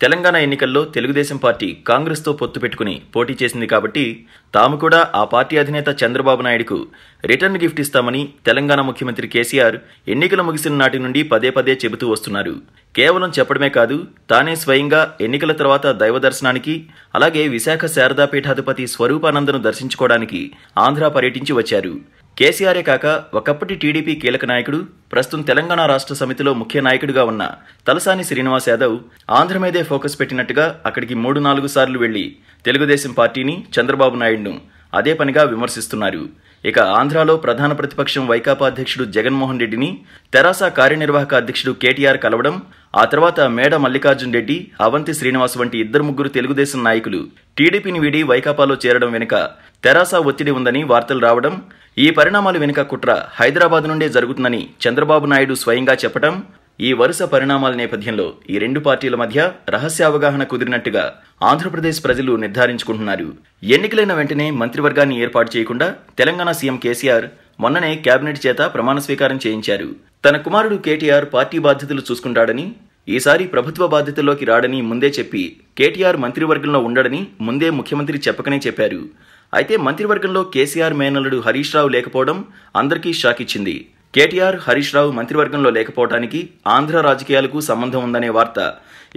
తెలంగాణ ఎన్నికల్లో తెలుగుదేశం పార్టీ కాంగ్రెస్తో పొత్తు పెట్టుకుని పోటీ చేసింది కాబట్టి తాము కూడా ఆ పార్టీ అధినేత చంద్రబాబు నాయుడుకు రిటర్న్ గిఫ్ట్ ఇస్తామని తెలంగాణ ముఖ్యమంత్రి కేసీఆర్ ఎన్నికలు ముగిసిన నాటి నుండి పదే పదే చెబుతూ వస్తున్నారు. కేవలం చెప్పడమే కాదు, తానే స్వయంగా ఎన్నికల తర్వాత దైవ దర్శనానికి, అలాగే విశాఖ శారదాపీఠాధిపతి స్వరూపానందను దర్శించుకోవడానికి ఆంధ్ర పర్యటించి వచ్చారు. కేసీఆరే కాక ఒకప్పటి టీడీపీ కీలక నాయకుడు, ప్రస్తుతం తెలంగాణ రాష్ట్ర సమితిలో ముఖ్య నాయకుడిగా ఉన్న తలసాని శ్రీనివాస్ యాదవ్ ఆంధ్ర మీదే ఫోకస్ పెట్టినట్టుగా అక్కడికి 3-4 సార్లు వెళ్లి తెలుగుదేశం పార్టీని, చంద్రబాబు నాయుడును అదే పనిగా విమర్శిస్తున్నారు. ఇక ఆంధ్రాలో ప్రధాన ప్రతిపక్షం వైకాపా అధ్యక్షుడు జగన్మోహన్ రెడ్డిని తెరాస కార్యనిర్వాహక అధ్యక్షుడు కేటీఆర్ కలవడం, ఆ తర్వాత మేడ మల్లికార్జున్ రెడ్డి, అవంతి శ్రీనివాస్ వంటి 2-3 తెలుగుదేశం నాయకులు టీడీపీని వీడి వైకాపాలో చేరడం వెనుక తెరాస ఒత్తిడి ఉందని వార్తలు రావడం, ఈ పరిణామాల వెనుక కుట్ర హైదరాబాద్ నుండే జరుగుతుందని చంద్రబాబు నాయుడు స్వయంగా చెప్పడం, ఈ వరుస పరిణామాల నేపథ్యంలో ఈ రెండు పార్టీల మధ్య రహస్య అవగాహన కుదిరినట్టుగా ఆంధ్రప్రదేశ్ ప్రజలు నిర్ధారించుకుంటున్నారు. ఎన్నికలైన వెంటనే మంత్రివర్గాన్ని ఏర్పాటు చేయకుండా తెలంగాణ సీఎం కేసీఆర్ మొన్ననే కేబినెట్ చేత ప్రమాణ స్వీకారం చేయించారు. తన కుమారుడు కేటీఆర్ పార్టీ బాధ్యతలు చూసుకుంటాడని, ఈసారి ప్రభుత్వ బాధ్యతల్లోకి రాడని ముందే చెప్పి కేటీఆర్ మంత్రివర్గంలో ఉండడని ముందే ముఖ్యమంత్రి చెప్పకనే చెప్పారు. అయితే మంత్రివర్గంలో కేసీఆర్ మేనల్లుడు హరీష్ రావు లేకపోవడం అందరికీ షాక్ ఇచ్చింది. కేటీఆర్, హరీష్ రావు మంత్రివర్గంలో లేకపోవడానికి ఆంధ్ర రాజకీయాలకు సంబంధం ఉందనే వార్త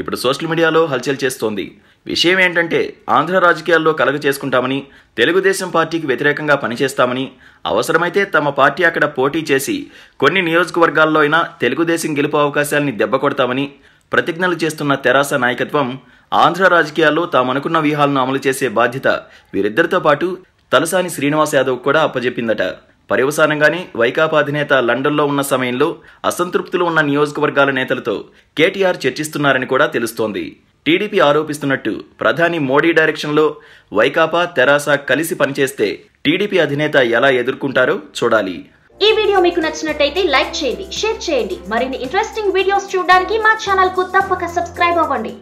ఇప్పుడు సోషల్ మీడియాలో హల్చల్ చేస్తోంది. విషయం ఏంటంటే, ఆంధ్ర రాజకీయాల్లో కలగ చేసుకుంటామని, తెలుగుదేశం పార్టీకి వ్యతిరేకంగా పనిచేస్తామని, అవసరమైతే తమ పార్టీ అక్కడ పోటీ చేసి కొన్ని నియోజకవర్గాల్లో అయినా తెలుగుదేశం గెలుపు అవకాశాలని దెబ్బకొడతామని ప్రతిజ్ఞలు చేస్తున్న తెరాస నాయకత్వం ఆంధ్ర రాజకీయాల్లో తామనుకున్న వ్యూహాలను అమలు చేసే బాధ్యత వీరిద్దరితో పాటు తలసాని శ్రీనివాస్ యాదవ్ కూడా అప్పజెప్పిందట. పర్యవసానంగానే వైకాపా అధినేత లండన్లో ఉన్న సమయంలో అసంతృప్తులు ఉన్న నియోజకవర్గాల నేతలతో కేటీఆర్ చర్చిస్తున్నారని కూడా తెలుస్తోంది. టీడీపీ ఆరోపిస్తున్నట్టు ప్రధాని మోడీ డైరెక్షన్లో వైకాపా, తెరాస కలిసి పనిచేస్తే టీడీపీ అధినేత ఎలా ఎదుర్కొంటారో చూడాలి. ఈ వీడియో మీకు నచ్చినట్టయితే లైక్ చేయండి, షేర్ చేయండి. మరిన్ని ఇంట్రెస్టింగ్ వీడియోస్ చూడడానికి మా ఛానల్ కు తప్పక సబ్స్క్రైబ్ అవ్వండి.